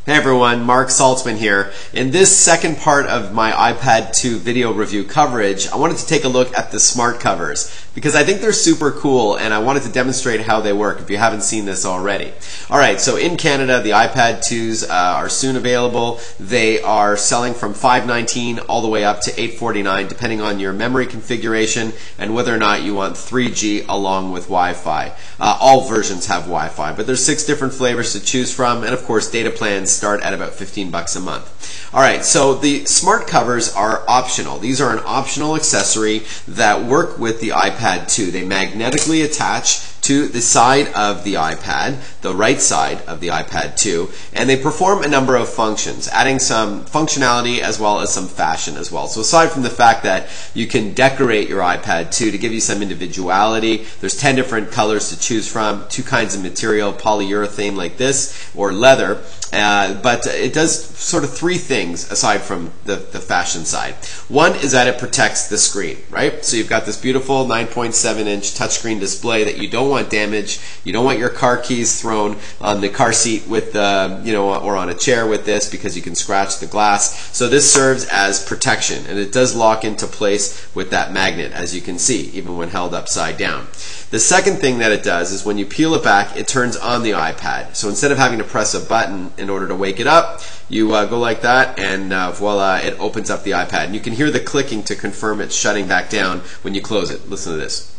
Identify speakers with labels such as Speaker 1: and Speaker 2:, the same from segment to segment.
Speaker 1: Hey everyone, Mark Saltzman here. In this second part of my iPad 2 video review coverage, I wanted to take a look at the smart covers because I think they're super cool and I wanted to demonstrate how they work if you haven't seen this already. Alright, so in Canada the iPad 2s are soon available. They are selling from $5.19 all the way up to $8.49 depending on your memory configuration and whether or not you want 3G along with Wi-Fi. All versions have Wi-Fi, but there's 6 different flavors to choose from, and of course data plans start at about $15 a month. Alright, so the smart covers are optional. These are an optional accessory that work with the iPad 2. They magnetically attach to the side of the iPad, the right side of the iPad 2, and they perform a number of functions, adding some functionality as well as some fashion as well. So aside from the fact that you can decorate your iPad 2 to give you some individuality, there's 10 different colors to choose from, 2 kinds of material, polyurethane like this, or leather, but it does sort of 3 things aside from the fashion side. One is that it protects the screen, right? So you've got this beautiful 9.7-inch touchscreen display that you don't want damaged. You don't want your car keys thrown on the car seat with or on a chair with this because you can scratch the glass. So this serves as protection, and it does lock into place with that magnet, as you can see, even when held upside down. The second thing that it does is when you peel it back, it turns on the iPad. So instead of having to press a button in order to wake it up, you go like that, and voila, it opens up the iPad. And you can hear the clicking to confirm it's shutting back down when you close it. Listen to this.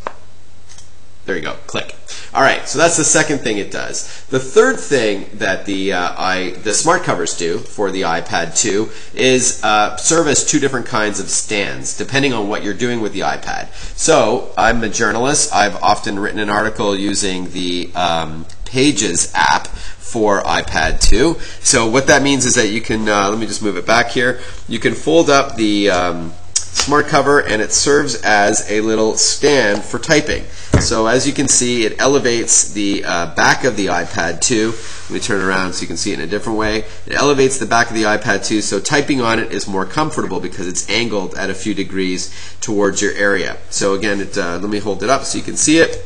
Speaker 1: There you go, click. Alright, so that's the second thing it does. The third thing that the smart covers do for the iPad 2 is serve as 2 different kinds of stands, depending on what you're doing with the iPad. So, I'm a journalist. I've often written an article using the Pages app for iPad 2. So what that means is that you can, let me just move it back here, you can fold up the smart cover and it serves as a little stand for typing. So as you can see, it elevates the back of the iPad 2. Let me turn it around so you can see it in a different way. It elevates the back of the iPad 2 so typing on it is more comfortable because it's angled at a few degrees towards your area. So again, let me hold it up so you can see it.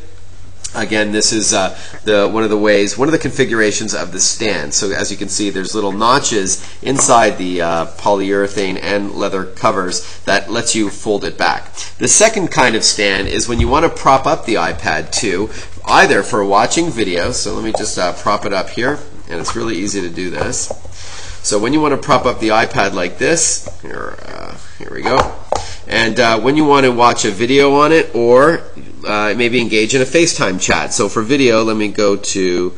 Speaker 1: Again, this is one of the configurations of the stand. So as you can see, there's little notches inside the polyurethane and leather covers that lets you fold it back. The second kind of stand is when you want to prop up the iPad 2, either for watching video. So let me just prop it up here, and it's really easy to do this. So when you want to prop up the iPad like this, here we go. And when you want to watch a video on it, or maybe engage in a FaceTime chat. So for video, let me go to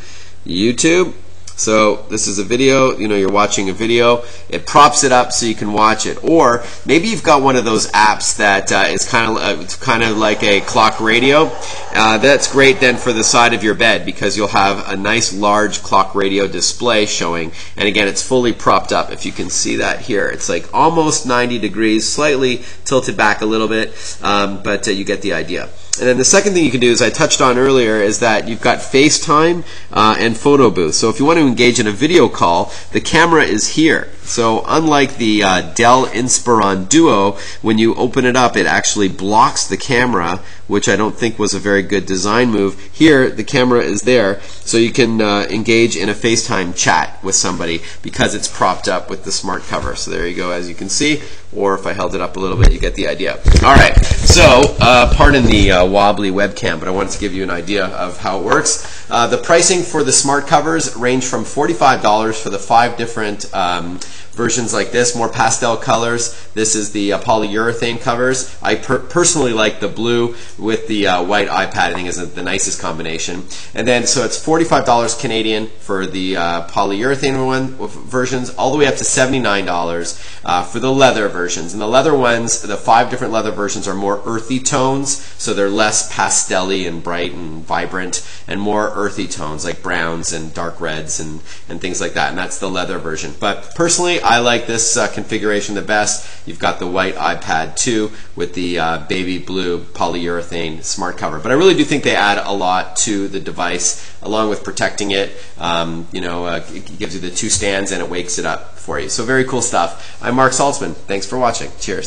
Speaker 1: YouTube. So this is a video, you're watching a video. It props it up so you can watch it. Or maybe you've got one of those apps that is kind of like a clock radio. That's great then for the side of your bed because you'll have a nice large clock radio display showing. And again, it's fully propped up. If you can see that here, it's like almost 90 degrees, slightly tilted back a little bit, but you get the idea. And then the second thing you can do, as I touched on earlier, is that you've got FaceTime and photo booth. So if you want to engage in a video call, the camera is here. So unlike the Dell Inspiron Duo, when you open it up, it actually blocks the camera, which I don't think was a very good design move. Here, the camera is there, so you can engage in a FaceTime chat with somebody because it's propped up with the smart cover. So there you go, as you can see. Or if I held it up a little bit, you get the idea. Alright, so pardon the wobbly webcam, but I wanted to give you an idea of how it works. The pricing for the smart covers range from $45 for the 5 different versions like this, more pastel colors. This is the polyurethane covers. I personally like the blue with the white iPad. I think is the nicest combination. And then, so it's $45 Canadian for the polyurethane versions, all the way up to $79 for the leather versions. And the leather ones, the 5 different leather versions are more earthy tones, so they're less pastel-y and bright and vibrant, and more earthy tones like browns and dark reds and things like that. And that's the leather version. But personally, I like this configuration the best. You've got the white iPad 2 with the baby blue polyurethane smart cover. But I really do think they add a lot to the device, along with protecting it. It gives you the 2 stands and it wakes it up for you. So very cool stuff. I'm Mark Saltzman. Thanks for watching. Cheers.